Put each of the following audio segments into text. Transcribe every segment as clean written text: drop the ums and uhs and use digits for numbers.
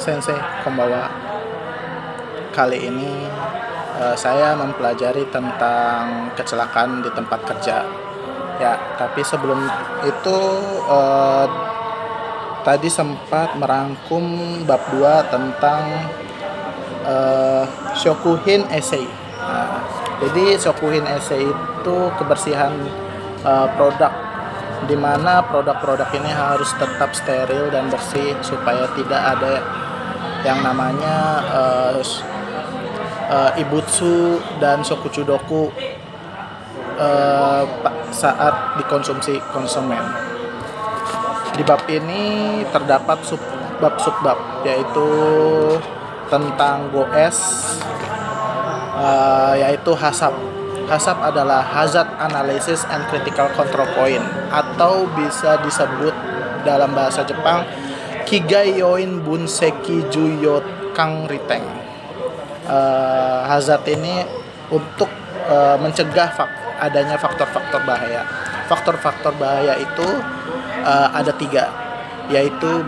Sensei, konbawa. Kali ini saya mempelajari tentang kecelakaan di tempat kerja. Ya, tapi sebelum itu tadi sempat merangkum bab 2 tentang Shokuhin Essay. Nah, jadi Shokuhin Essay itu kebersihan produk, di mana produk-produk ini harus tetap steril dan bersih supaya tidak ada yang namanya ibutsu dan shokuchudoku saat dikonsumsi konsumen. Di bab ini terdapat subbab yaitu tentang goes, yaitu HACCP. HACCP adalah Hazard Analysis and Critical Control Point, atau bisa disebut dalam bahasa Jepang Kigai-yoin Bunseki Juyokang Riteng. Hazard ini untuk mencegah adanya faktor-faktor bahaya. Faktor-faktor bahaya itu ada 3, yaitu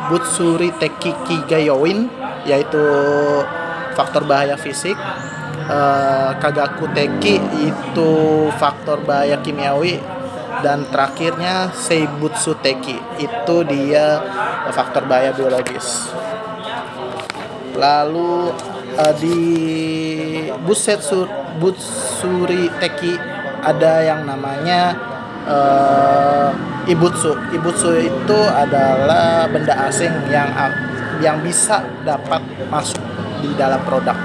Butsuri Teki Kigai-yoin, yaitu faktor bahaya fisik, Kagaku Teki itu faktor bahaya kimiawi, dan terakhirnya Seibutsu Teki itu dia faktor bahaya biologis. Lalu di Butsuri Teki ada yang namanya ibutsu. Ibutsu itu adalah benda asing yang bisa dapat masuk di dalam produk.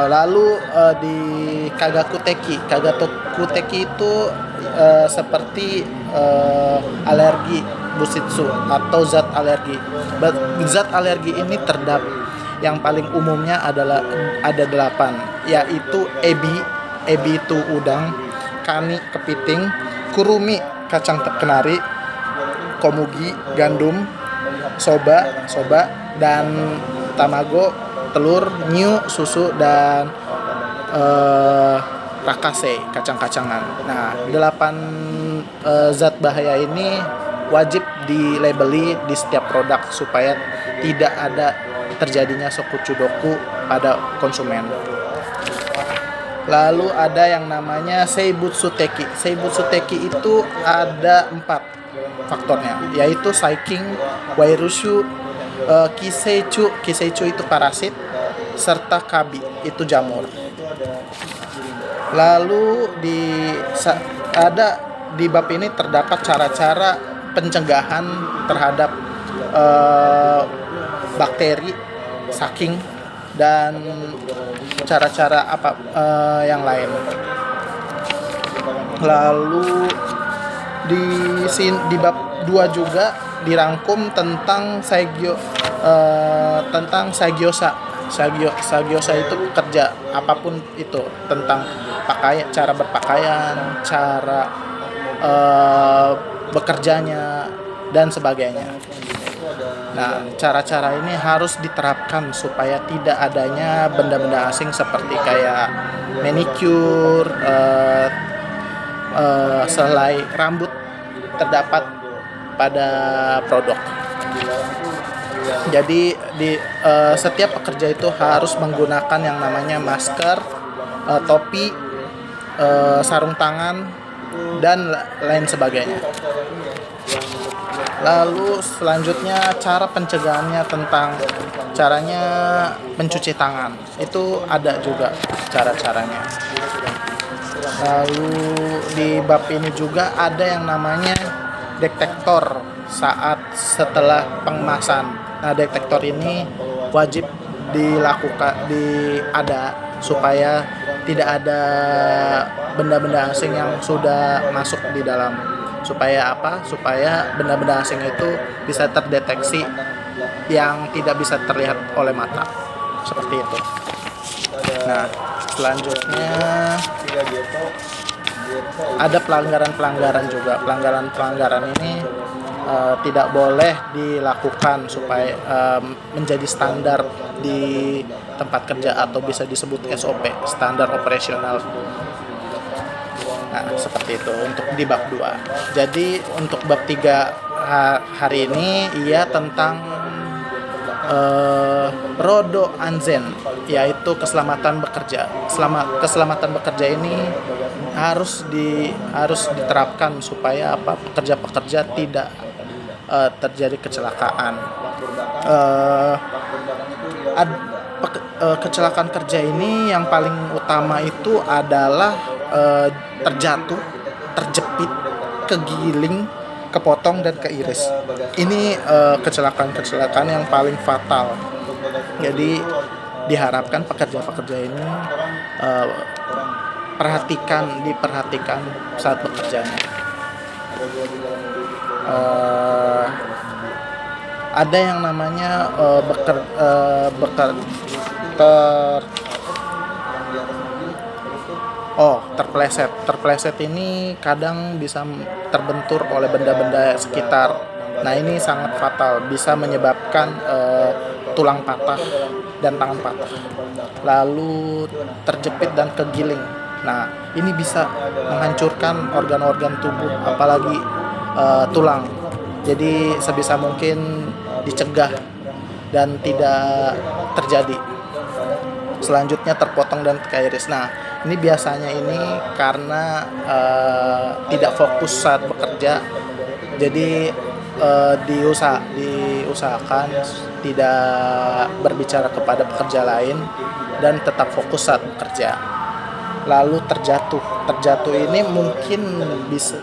Lalu di Kagaku Teki itu seperti alergi bushitsu atau zat alergi. Zat alergi ini yang paling umumnya ada 8, yaitu ebi itu udang, kani kepiting, kurumi kacang kenari, komugi gandum, soba dan tamago telur, nyu susu, dan rakase kacang-kacangan. Nah, 8 zat bahaya ini wajib dilabeli di setiap produk supaya tidak ada terjadinya shokuchudoku pada konsumen. Lalu ada yang namanya Seibutsu Teki. Seibutsu Teki itu ada 4 faktornya, yaitu Saiking, Wairusu, Kiseichu itu parasit, serta Kabi itu jamur. Lalu di bab ini terdapat cara-cara pencegahan terhadap bakteri, saking, dan cara-cara yang lain. Lalu di bab 2 juga dirangkum tentang Sagyosa itu kerja apapun itu, tentang cara berpakaian, cara bekerjanya, dan sebagainya. Nah, cara-cara ini harus diterapkan supaya tidak adanya benda-benda asing seperti kayak manicure, selai rambut terdapat pada produk. Jadi setiap pekerja itu harus menggunakan yang namanya masker, topi, sarung tangan, dan lain sebagainya. Lalu selanjutnya cara pencegahannya, tentang caranya mencuci tangan. Itu ada juga cara-caranya. Lalu di bab ini juga ada yang namanya detektor setelah pengemasan. Nah, detektor ini wajib supaya tidak ada benda-benda asing yang sudah masuk di dalam. Supaya benda-benda asing itu bisa terdeteksi yang tidak bisa terlihat oleh mata. Seperti itu. Nah, selanjutnya ada pelanggaran juga. Pelanggaran ini tidak boleh dilakukan supaya menjadi standar di tempat kerja, atau bisa disebut SOP, standar operasional. Nah, seperti itu untuk di bab 2. Jadi untuk bab 3 hari ini ia tentang Rodo Anzen, yaitu keselamatan bekerja. Keselamatan bekerja ini harus diterapkan supaya pekerja-pekerja tidak terjadi kecelakaan. Kecelakaan kerja ini yang paling utama itu adalah terjatuh, terjepit, kegiling, kepotong, dan keiris. Ini kecelakaan yang paling fatal. Jadi diharapkan pekerja-pekerja ini diperhatikan saat bekerjanya. Ada yang namanya terpleset. Terpleset ini kadang bisa terbentur oleh benda-benda sekitar. Nah, ini sangat fatal, bisa menyebabkan tulang patah dan tangan patah. Lalu terjepit dan kegiling. Nah, ini bisa menghancurkan organ-organ tubuh, apalagi tulang. Jadi sebisa mungkin dicegah dan tidak terjadi. Selanjutnya terpotong dan keiris. Nah, ini biasanya karena tidak fokus saat bekerja. Jadi diusahakan tidak berbicara kepada pekerja lain dan tetap fokus saat bekerja. Lalu terjatuh ini mungkin bisa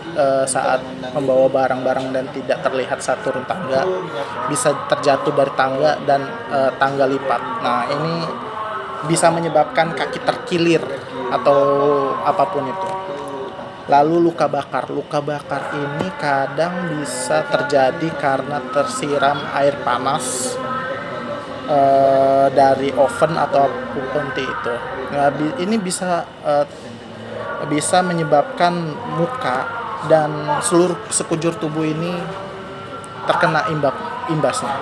saat membawa barang-barang dan tidak terlihat saat turun tangga, bisa terjatuh dari tangga dan tangga lipat. Nah, ini bisa menyebabkan kaki terkilir atau apapun itu. Lalu luka bakar ini kadang bisa terjadi karena tersiram air panas dari oven atau apapun itu. Nah, ini bisa menyebabkan muka dan seluruh sekujur tubuh ini terkena imbasnya.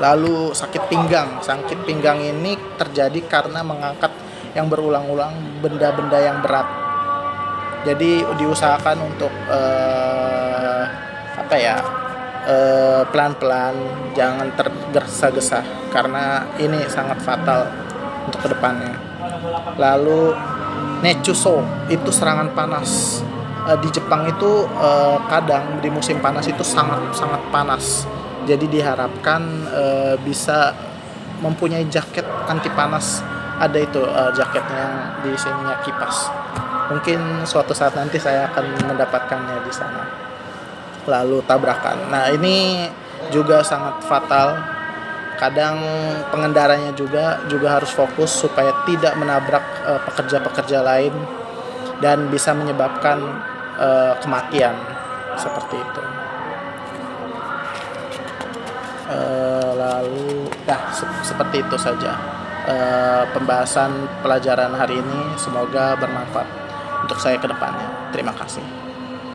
Lalu sakit pinggang ini terjadi karena mengangkat yang berulang-ulang benda-benda yang berat. Jadi diusahakan untuk pelan-pelan, jangan tergesa-gesa karena ini sangat fatal untuk kedepannya. Lalu Nechuso itu serangan panas. Di Jepang itu kadang di musim panas itu sangat panas. Jadi diharapkan bisa mempunyai jaket anti panas. Ada itu jaketnya yang di sininya kipas. Mungkin suatu saat nanti saya akan mendapatkannya di sana. Lalu tabrakan. Nah, ini juga sangat fatal. Kadang pengendaranya juga harus fokus supaya tidak menabrak pekerja-pekerja lain dan bisa menyebabkan kematian seperti itu. Lalu seperti itu saja pembahasan pelajaran hari ini. Semoga bermanfaat untuk saya ke depannya. Terima kasih.